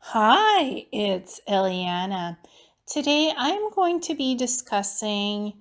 Hi, it's Eliana. Today I'm going to be discussing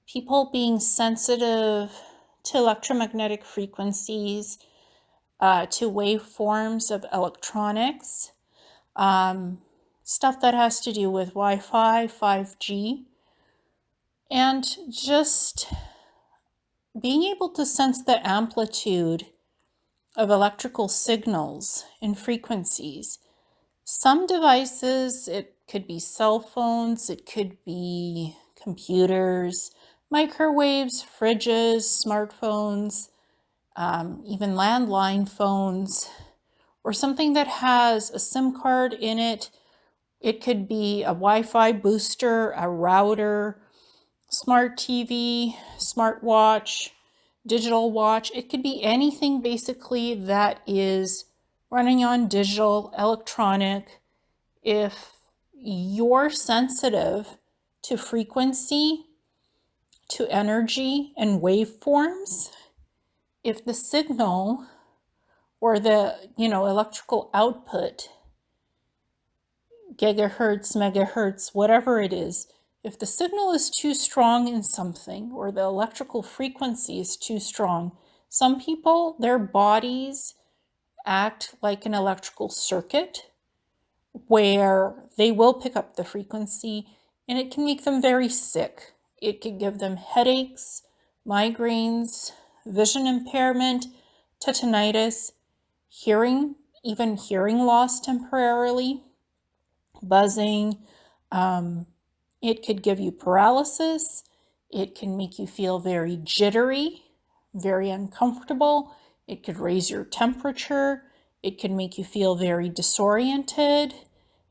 people being sensitive to electromagnetic frequencies, to waveforms of electronics, um, stuff that has to do with Wi Fi, 5G, and just being able to sense the amplitude of electrical signals and frequencies. Some devices, it could be cell phones, it could be computers, microwaves, fridges, smartphones, even landline phones, or something that has a SIM card in it. It could be a Wi Fi booster, a router, smart TV, smartwatch, digital watch. It could be anything basically that is running on digital, electronic. If you're sensitive to frequency, to energy and waveforms, if the signal or the electrical output, gigahertz, megahertz, whatever it is, if the signal is too strong in something or the electrical frequency is too strong, some people, their bodies act like an electrical circuit where they will pick up the frequency and it can make them very sick. It can give them headaches, migraines, vision impairment, tetanitis, even hearing loss temporarily, buzzing. It could give you paralysis. It can make you feel very jittery, very uncomfortable. It could raise your temperature. It can make you feel very disoriented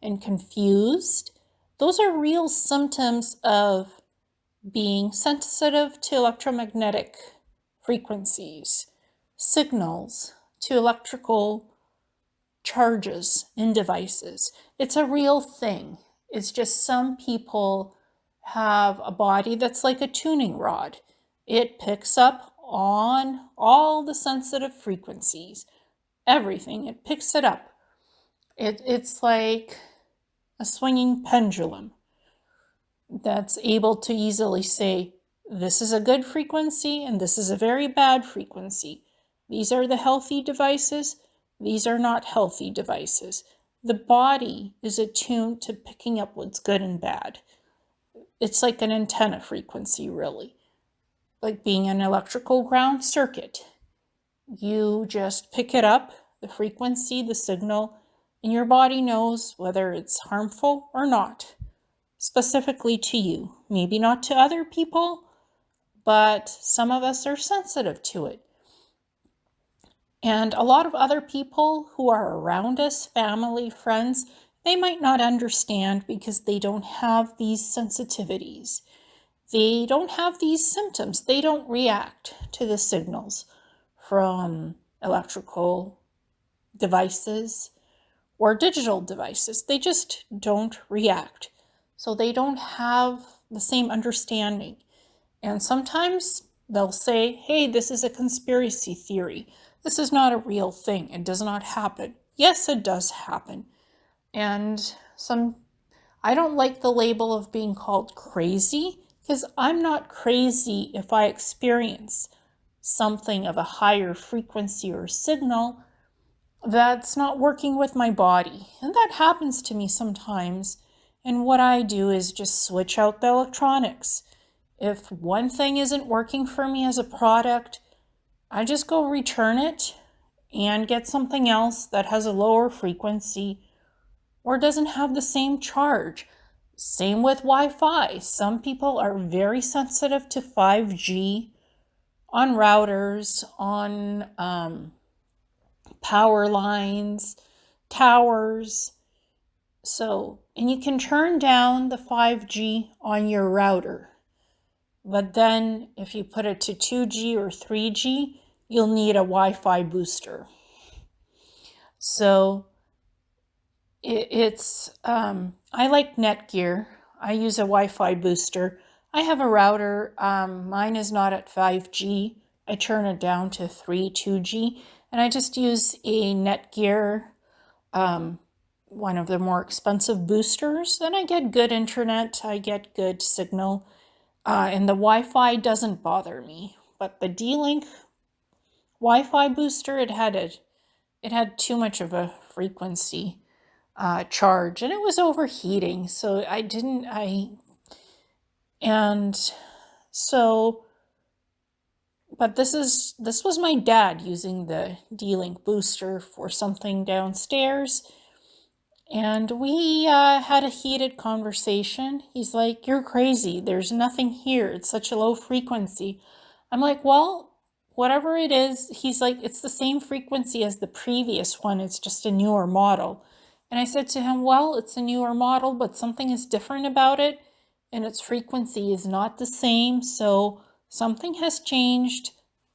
and confused. Those are real symptoms of being sensitive to electromagnetic frequencies, signals, to electrical charges in devices. It's a real thing. It's just some people have a body that's like a tuning rod. It picks up on all the sensitive frequencies, everything. It picks it up. It's like a swinging pendulum that's able to easily say, this is a good frequency and this is a very bad frequency. These are the healthy devices. These are not healthy devices. The body is attuned to picking up what's good and bad. It's like an antenna frequency, really, like being an electrical ground circuit. You just pick it up, the frequency, the signal, and your body knows whether it's harmful or not, specifically to you. Maybe not to other people, but some of us are sensitive to it. And a lot of other people who are around us, family, friends, they might not understand because they don't have these sensitivities. They don't have these symptoms. They don't react to the signals from electrical devices or digital devices. They just don't react. So they don't have the same understanding. And sometimes they'll say, hey, this is a conspiracy theory. This is not a real thing. It does not happen. Yes, it does happen. And I don't like the label of being called crazy because I'm not crazy if I experience something of a higher frequency or signal that's not working with my body. And that happens to me sometimes. And what I do is just switch out the electronics. If one thing isn't working for me as a product, I just go return it and get something else that has a lower frequency or doesn't have the same charge. Same with Wi-Fi. Some people are very sensitive to 5G on routers, on power lines, towers. And you can turn down the 5G on your router. But then if you put it to 2G or 3G, you'll need a Wi-Fi booster. So I like Netgear. I use a Wi-Fi booster. I have a router. Mine is not at 5G. I turn it down to 2G, and I just use a Netgear one of the more expensive boosters, then I get good internet, I get good signal, and the Wi-Fi doesn't bother me. But the D-Link Wi-Fi booster, it had too much of a frequency charge, and it was overheating. So but this was my dad using the D-Link booster for something downstairs, and we had a heated conversation. He's like, "You're crazy. There's nothing here. It's such a low frequency." I'm like, "Well, whatever it is," he's like, "it's the same frequency as the previous one. It's just a newer model." And I said to him, "Well, it's a newer model, but something is different about it, and its frequency is not the same. So something has changed.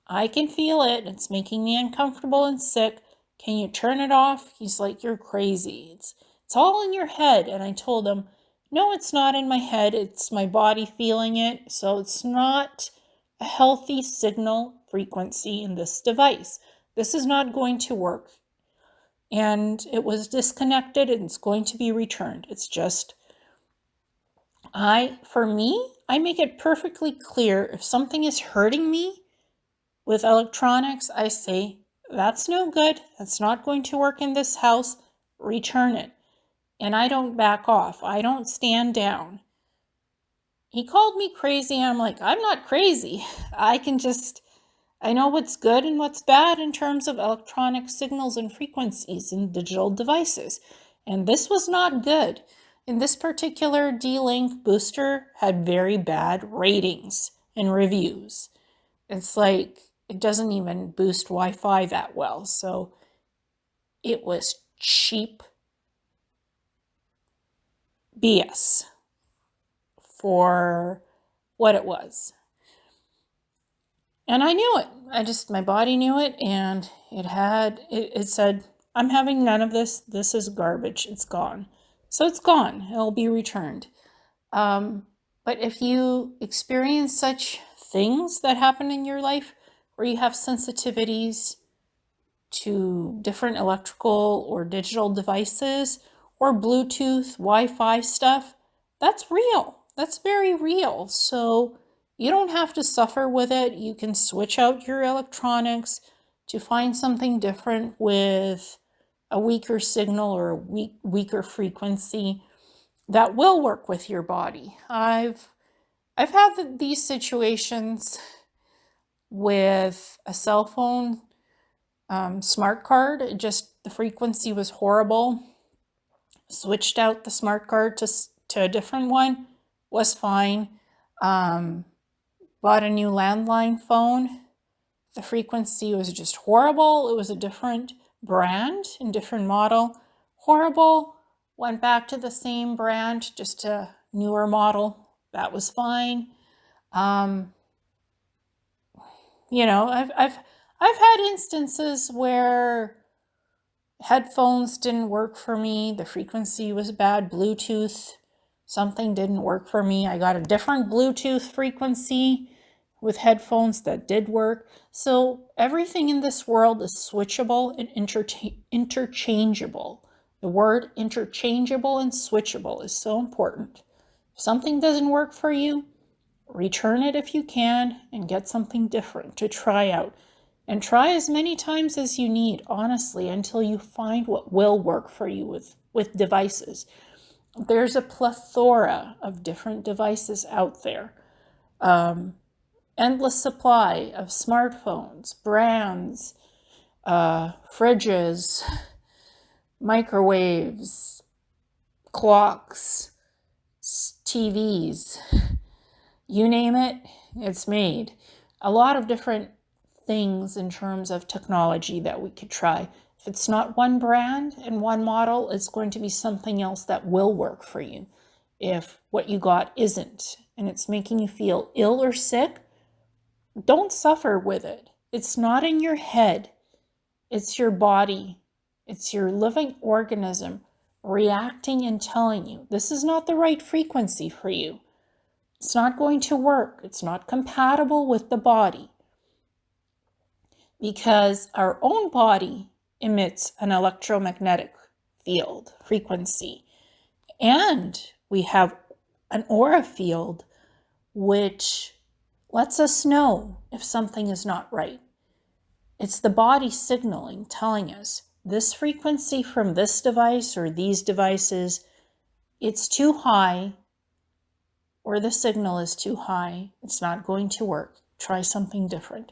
I can feel it. It's making me uncomfortable and sick. Can you turn it off?" He's like, "You're crazy. It's all in your head." And I told him, "No, it's not in my head. It's my body feeling it. So it's not a healthy signal frequency in this device. This is not going to work." And it was disconnected and it's going to be returned. It's just, for me, I make it perfectly clear if something is hurting me with electronics, I say, "That's no good. That's not going to work in this house. Return it." And I don't back off. I don't stand down. He called me crazy. I'm like, I'm not crazy. I know what's good and what's bad in terms of electronic signals and frequencies in digital devices. And this was not good. And this particular D-Link booster had very bad ratings and reviews. It's like, it doesn't even boost Wi-Fi that well. So it was cheap BS for what it was. And I knew it. My body knew it, and it said, "I'm having none of this. This is garbage. It's gone." So it's gone. It'll be returned. But if you experience such things that happen in your life, where you have sensitivities to different electrical or digital devices, or Bluetooth, Wi-Fi stuff, that's real. That's very real. So you don't have to suffer with it. You can switch out your electronics to find something different with a weaker signal or a weaker frequency that will work with your body. I've had these situations with a cell phone smart card. The frequency was horrible. Switched out the smart card to a different one, was fine. Bought a new landline phone. The frequency was just horrible. It was a different brand and different model. Horrible. Went back to the same brand, just a newer model. That was fine. I've had instances where headphones didn't work for me. The frequency was bad. Bluetooth, something didn't work for me. I got a different Bluetooth frequency with headphones that did work. So everything in this world is switchable and interchangeable. The word interchangeable and switchable is so important. If something doesn't work for you, return it if you can and get something different to try out. And try as many times as you need, honestly, until you find what will work for you with devices. There's a plethora of different devices out there. Endless supply of smartphones, brands, fridges, microwaves, clocks, TVs, you name it, it's made. A lot of different things in terms of technology that we could try. If it's not one brand and one model, it's going to be something else that will work for you. If what you got isn't, and it's making you feel ill or sick, don't suffer with it. It's not in your head. It's your body. It's your living organism reacting and telling you, this is not the right frequency for you. It's not going to work. It's not compatible with the body. Because our own body emits an electromagnetic field, frequency. And we have an aura field, which lets us know if something is not right. It's the body signaling, telling us this frequency from this device or these devices, it's too high, or the signal is too high. It's not going to work. Try something different.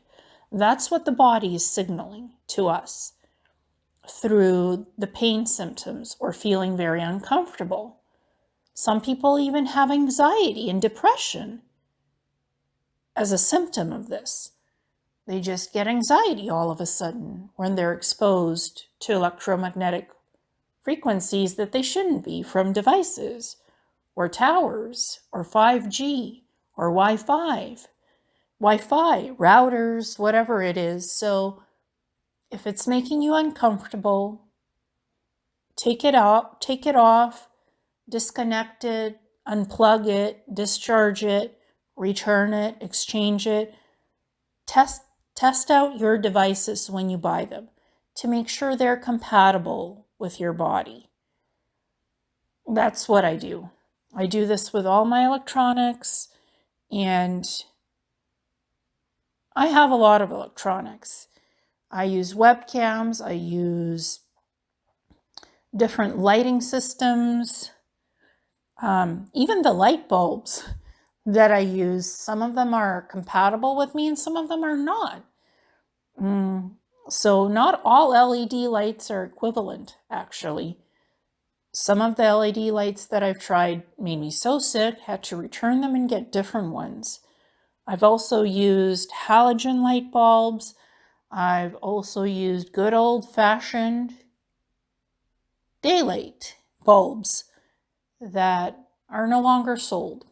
That's what the body is signaling to us through the pain symptoms or feeling very uncomfortable. Some people even have anxiety and depression as a symptom of this. They just get anxiety all of a sudden when they're exposed to electromagnetic frequencies that they shouldn't be from devices or towers or 5G or Wi-Fi, routers, whatever it is. So if it's making you uncomfortable, take it off, disconnect it, unplug it, discharge it, return it, exchange it. Test out your devices when you buy them to make sure they're compatible with your body. That's what I do. I do this with all my electronics, and I have a lot of electronics. I use webcams, I use different lighting systems, even the light bulbs that I use. Some of them are compatible with me and some of them are not. So not all LED lights are equivalent, actually. Some of the LED lights that I've tried made me so sick, had to return them and get different ones. I've also used halogen light bulbs. I've also used good old-fashioned daylight bulbs that are no longer sold.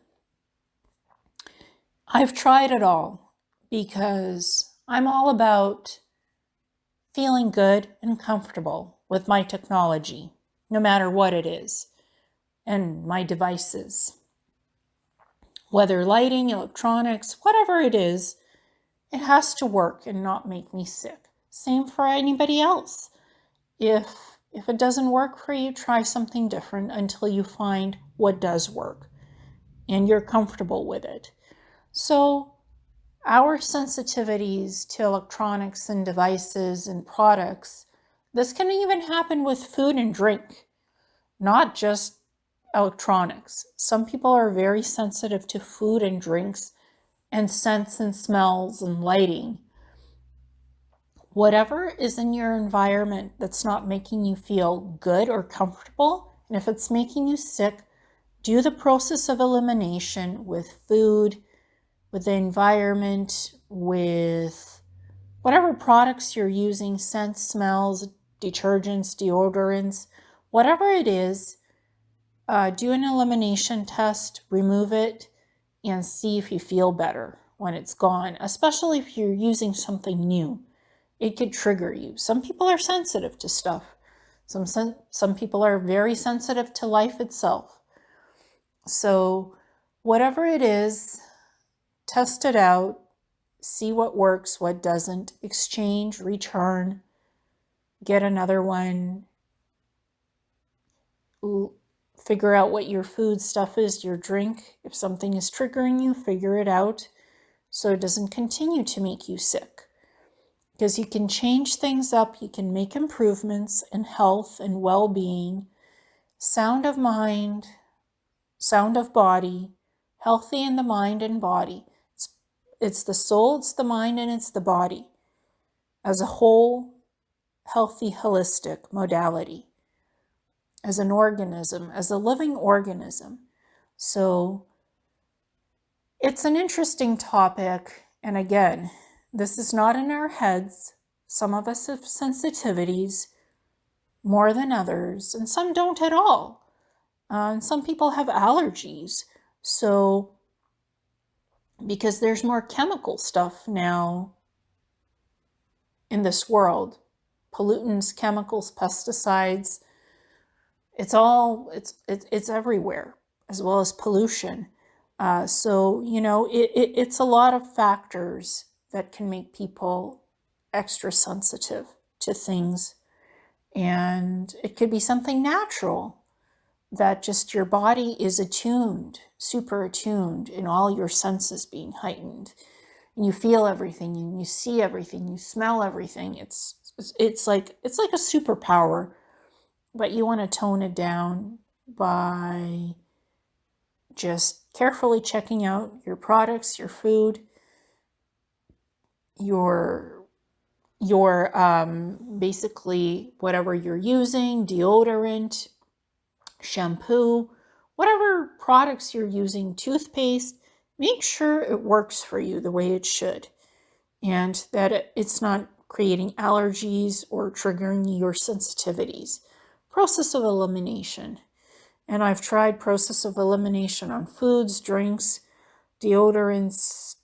I've tried it all because I'm all about feeling good and comfortable with my technology, no matter what it is, and my devices. Whether lighting, electronics, whatever it is, it has to work and not make me sick. Same for anybody else. If it doesn't work for you, try something different until you find what does work and you're comfortable with it. So our sensitivities to electronics and devices and products, this can even happen with food and drink, not just electronics. Some people are very sensitive to food and drinks and scents and smells and lighting. Whatever is in your environment that's not making you feel good or comfortable, and if it's making you sick, do the process of elimination with food, with the environment, with whatever products you're using, scents, smells, detergents, deodorants, whatever it is. Do an elimination test, remove it, and see if you feel better when it's gone, especially if you're using something new. It could trigger you. Some people are sensitive to stuff. Some people are very sensitive to life itself. So whatever it is, test it out, see what works, what doesn't, exchange, return, get another one, figure out what your food stuff is, your drink. If something is triggering you, figure it out so it doesn't continue to make you sick. Because you can change things up, you can make improvements in health and well-being, sound of mind, sound of body, healthy in the mind and body. It's the soul, it's the mind, and it's the body as a whole, healthy, holistic modality, as an organism, as a living organism. So it's an interesting topic, and again, this is not in our heads. Some of us have sensitivities more than others, and some don't at all. And some people have allergies. So, because there's more chemical stuff now in this world, pollutants, chemicals, pesticides, it's everywhere, as well as pollution. So, it's a lot of factors that can make people extra sensitive to things. And it could be something natural that just your body is attuned, super attuned, in all your senses being heightened. And you feel everything, you see everything, you smell everything. It's like a superpower, but you want to tone it down by just carefully checking out your products, your food, your basically whatever you're using, deodorant, shampoo, whatever products you're using, toothpaste, make sure it works for you the way it should, and that it's not creating allergies or triggering your sensitivities. Process of elimination. And I've tried process of elimination on foods, drinks, deodorants,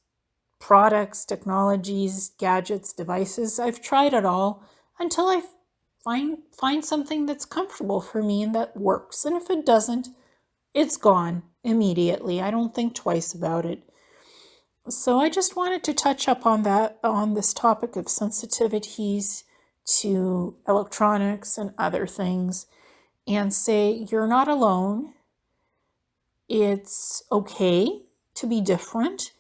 products, technologies, gadgets, devices. I've tried it all until I find something that's comfortable for me and that works. And if it doesn't, it's gone immediately. I don't think twice about it. So I just wanted to touch up on that, on this topic of sensitivities to electronics and other things, and say you're not alone. It's okay to be different,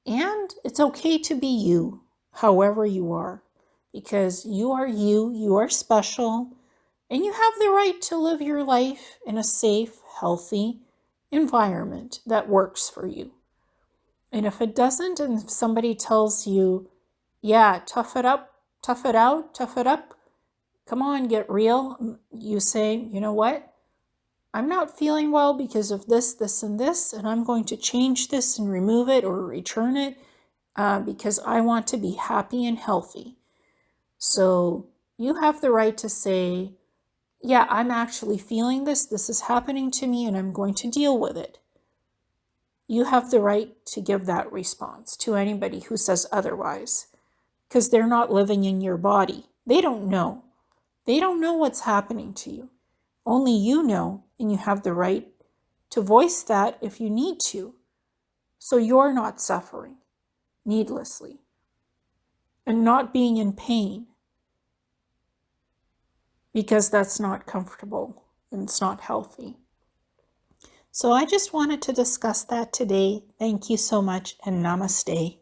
and it's okay to be you, however you are, because you are special, and you have the right to live your life in a safe, healthy environment that works for you. And if it doesn't, and if somebody tells you, yeah, tough it up, tough it out, tough it up, come on, get real, you say, you know what? I'm not feeling well because of this, this, and this, and I'm going to change this and remove it or return it because I want to be happy and healthy. So you have the right to say, yeah, I'm actually feeling this, this is happening to me, and I'm going to deal with it. You have the right to give that response to anybody who says otherwise, because they're not living in your body. They don't know. They don't know what's happening to you. Only you know, and you have the right to voice that if you need to. So you're not suffering needlessly and not being in pain, because that's not comfortable and it's not healthy. So I just wanted to discuss that today. Thank you so much, and namaste.